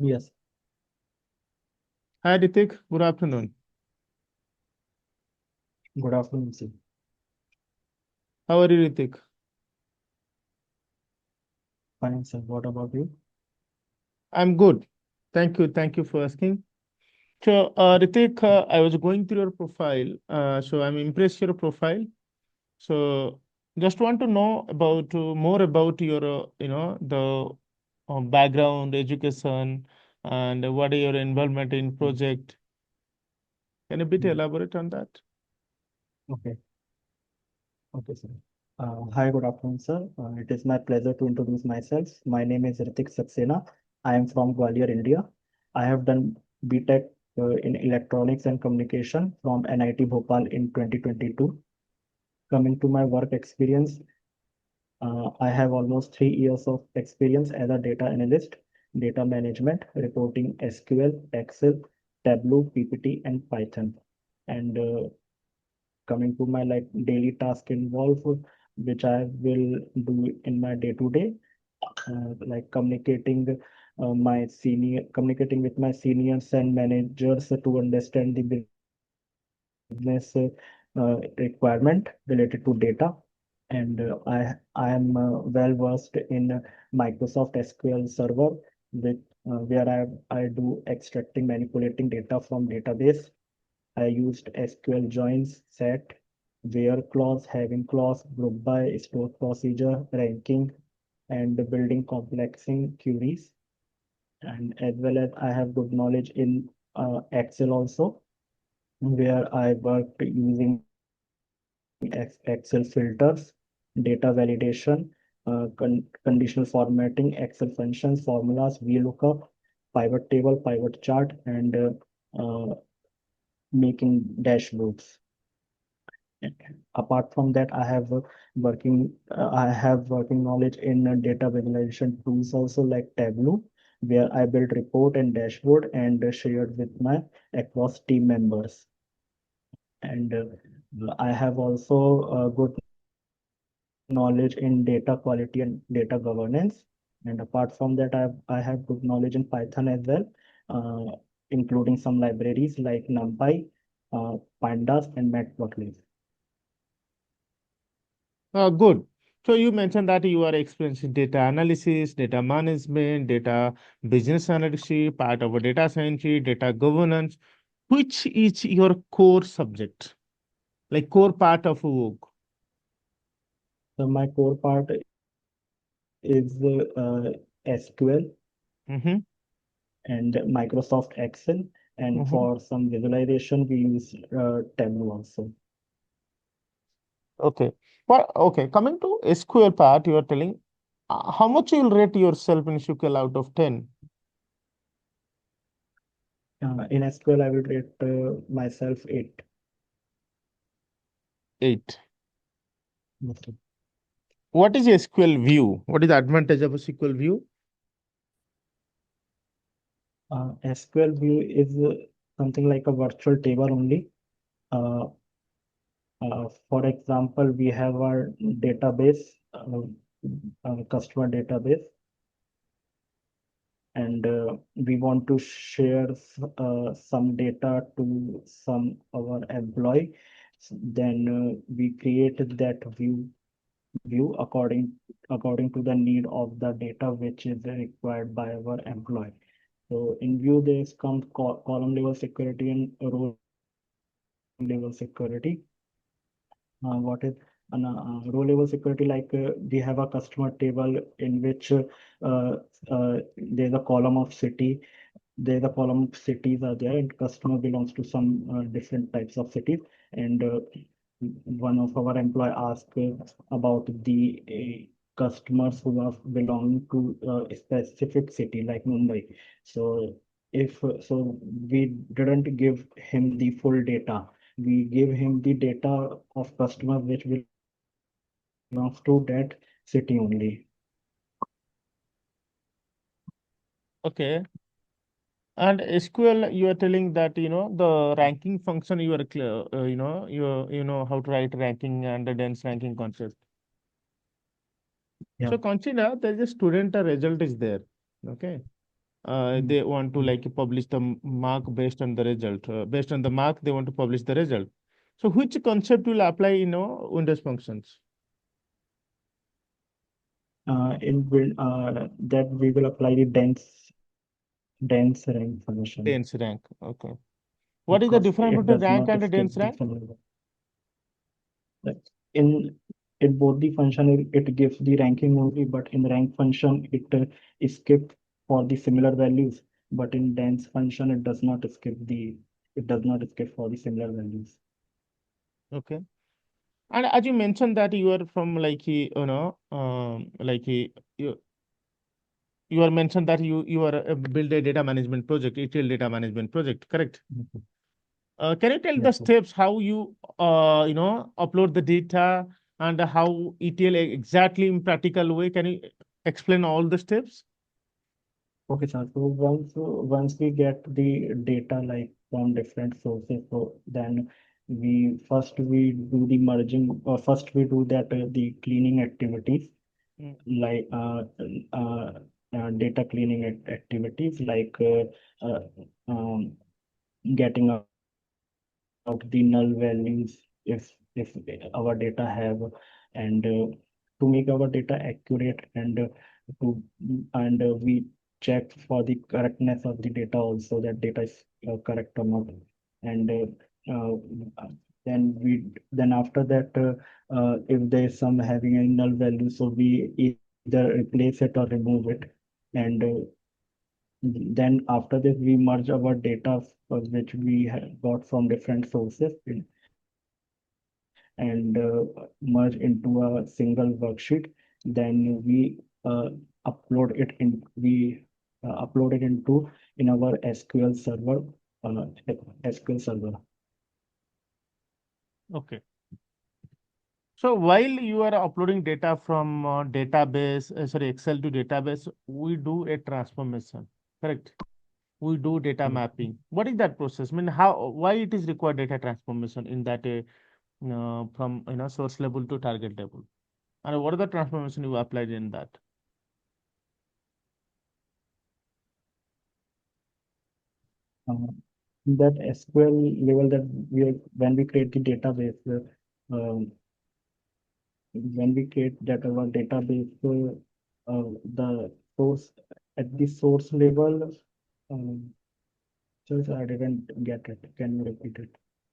Yes, Hi, Ritik. Good afternoon. good afternoon, sir. How are you, Ritik? Fine, sir. What about you? I'm good. Thank you. Thank you for asking. So, Ritik, I was going through your profile. So I'm impressed your profile. So just want to know about more about your, the background, education, and what are your involvement in Mm, project. Can you bit mm. elaborate on that? Okay, okay, sir. Hi, good afternoon, sir. It is my pleasure to introduce myself. My name is Ritik Saxena. I am from Gwalior, India. I have done BTech in Electronics and Communication from NIT Bhopal in 2022. Coming to my work experience, I have almost 3 years of experience as a data analyst, data management, reporting SQL, Excel, Tableau, PPT, and Python. And coming to my like daily task involved, which I will do in my day to day, like communicating with my seniors and managers to understand the business requirement related to data. And I am well versed in Microsoft SQL Server, with where I do extracting, manipulating data from database. I used SQL joins, set, where clause, having clause, group by, store procedure, ranking, and building complexing queries. And as well as I have good knowledge in Excel also, where I worked using Excel filters, data validation, conditional formatting, Excel functions, formulas, VLOOKUP, pivot table, pivot chart, and making dashboards. Apart from that, I have working knowledge in data visualization tools also, like Tableau, where I build report and dashboard and shared with my across team members. And I have also good knowledge in data quality and data governance. And apart from that, I have good knowledge in Python as well, including some libraries like NumPy, Pandas, and Matplotlib. Good. So you mentioned that you are experienced in data analysis, data management, data business analysis, part of a data science, data governance. Which is your core subject, like core part of work? So my core part is SQL Mm-hmm. and Microsoft Excel, and Mm-hmm. for some visualization, we use Tableau also. Okay. Well, okay. Coming to SQL part, you are telling how much you will rate yourself in SQL out of 10? In SQL, I will rate myself 8. 8. Okay. What is SQL view? What is the advantage of a SQL view? SQL view is something like a virtual table only. Uh, for example, we have our database, customer database, and we want to share some data to some our employee. Then we create that view according to the need of the data which is required by our employee. So in view, there's come column level security and row level security. What is an row level security? Like we have a customer table in which there's a column of city. There's a column of cities are there, and customer belongs to some different types of cities. And one of our employee asked about the customers who are belonging to a specific city like Mumbai. So if so, we didn't give him the full data. We give him the data of customer which belongs to that city only. Okay. And SQL, you are telling that the ranking function you are clear. You know how to write ranking and the dense ranking concept. Yeah. So consider there is a student, a result is there. Okay. They want to mm, like publish the mark based on the result. Based on the mark, they want to publish the result. So which concept will apply in Windows functions? that we will apply the dense rank function Dense rank. Okay. What is because the it difference does between not rank and a skip dense the rank? similar. Like, in both the function it gives the ranking only, but in rank function it skip for the similar values. But in dense function it does not skip for the similar values. Okay. And as you mentioned that you are from like you you are mentioned that you are build a data management project, ETL data management project, correct? Mhm. Can you tell the Yes, sir. steps how you upload the data and how ETL exactly in practical way? Can you explain all the steps? Okay, sir. So once we get the data like from different sources, so then we do the merging, or first we do that the cleaning activities, Mm. like data cleaning activities, like uh, um, getting out the null values if our data have, and to make our data accurate, to and we check for the correctness of the data also, that data is correct or not. And then after that, if there is some having a null value, so we either replace it or remove it. And then after this, we merge our data which we got from different sources and merge into a single worksheet. Then we upload it in we upload it in our SQL server. SQL server. Okay. So while you are uploading data from database, sorry, Excel to database, we do a transformation, correct? We do data Yes. mapping. What is that process? I mean, how, why it is required data transformation in that from source level to target level? And what are the transformation you applied in that? Uh, that SQL level, that when we create the database, when we create that our database, the source at the source level. Um, just I didn't get it. Can you repeat it?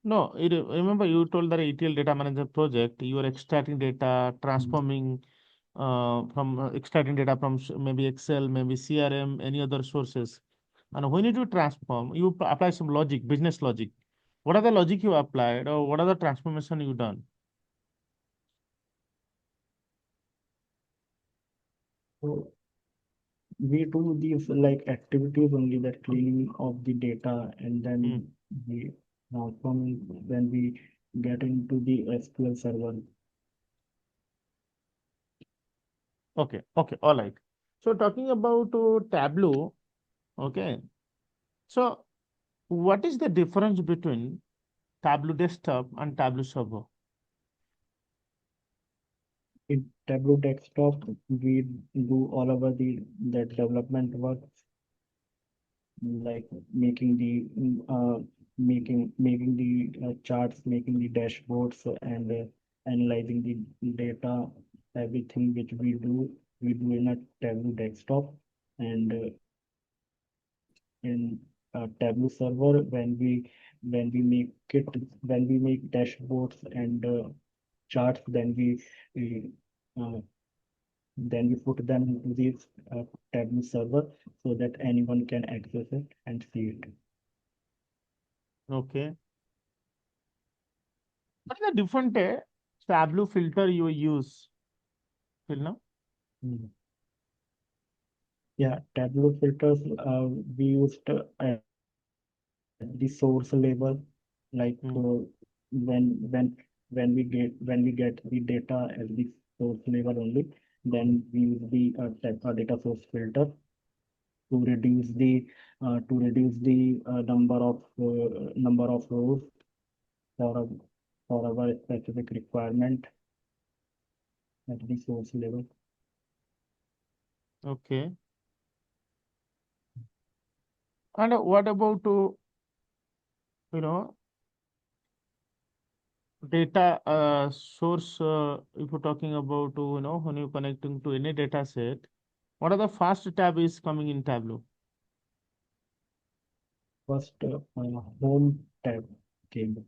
No, remember you told that ETL data manager project, you are extracting data, Mm. transforming from extracting data from maybe Excel, maybe CRM, any other sources. And when you do transform, you apply some logic, business logic. What are the logic you applied, or what are the transformation you done? So we do these like activities only, that cleaning of the data, and Hmm. then we transform when we get into the SQL server. Okay, okay, all right. So talking about Tableau, okay. So what is the difference between Tableau desktop and Tableau server? In Tableau desktop, we do all over that development work, like making the charts, making the dashboards, and analyzing the data. Everything which we do in a Tableau desktop. And in Tableau server, when we make dashboards and charts, we uh, then we put them into this Tableau server, so that anyone can access it and see it. Okay. What is the different Tableau filter you use till now? Mm. Yeah, Tableau filters we used at the source level, like Hmm. when when we get the data at the source level only, then we use the data source filter to reduce the number of rows for a, for our specific requirement at the source level. Okay. And what about you know data source? If you're talking about when you're connecting to any data set, what are the first tab is coming in Tableau? First, home tab came.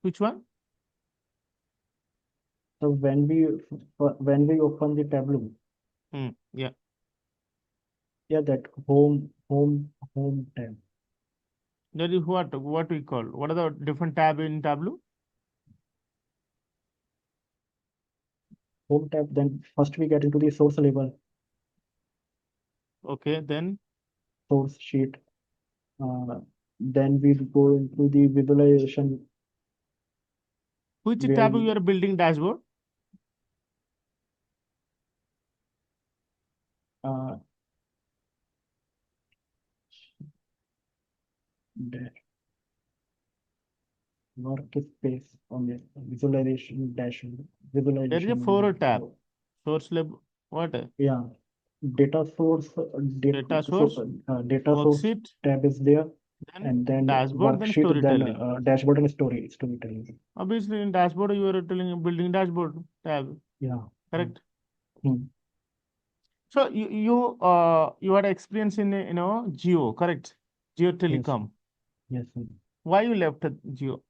Which one? So when we open the Tableau, Yeah. yeah, that home tab, That is what we call. What are the different tab in Tableau? home tab. Then first we get into the source level, Okay, then source sheet. Uh, then we go into the visualization which where tab you we are building dashboard? uh, da- workspace on the visualization dashboard, There is a visualization four window. tab. So Source lab. What? yeah, data source, Data so source, data source worksheet, tab is there, then and then dashboard, then worksheet, then storytelling. dashboard and storytelling. Obviously, in dashboard, you are telling building dashboard tab. Yeah. Mm. Correct. Mm. So you had experience in Geo, correct? Geo Yes. Telecom. Yes. Sir. Why you left Geo?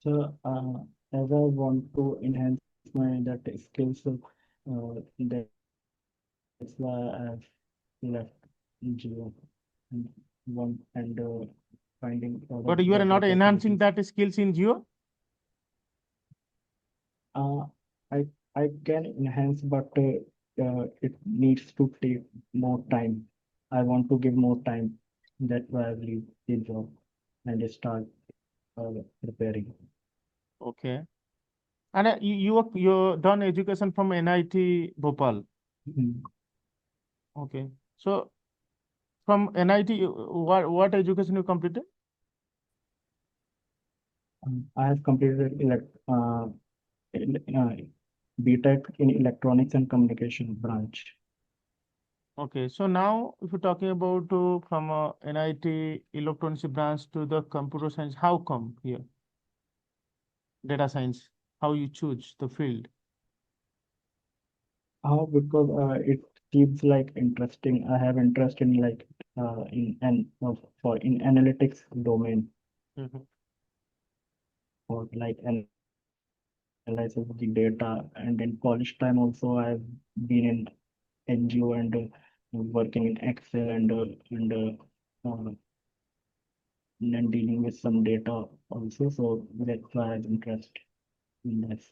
So as I want to enhance my that skills, that's why I've left Geo and finding other But you better are not opportunities. enhancing that skills in Geo. Uh, I I can enhance, but it needs to take more time. I want to give more time. That's why I leave the job and start preparing. Okay. And you done education from NIT Bhopal. Mm. Okay. So from NIT, what education you completed? I have completed BTech in Electronics and Communication branch. Okay. So now, if you're talking about from NIT electronics branch to the computer science, how come here? Data science, how you choose the field? How? Because it seems like interesting. I have interest in like for in analytics domain, Mhm. or like analysis of the data. And in college time also, I've been in NGO and working in Excel uh, and dealing with some data also. So that's why I have interest in this.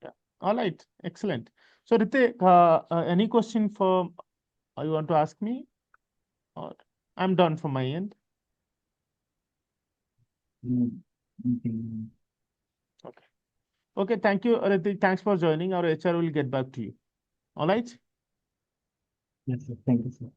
Yeah. All right. Excellent. So, Ritik, any question for you want to ask me? Or I'm done from my end. Mm, mm, Okay. Okay. Thank you, Ritik. Thanks for joining. Our HR will get back to you. All right. yes, sir. Thank you, sir.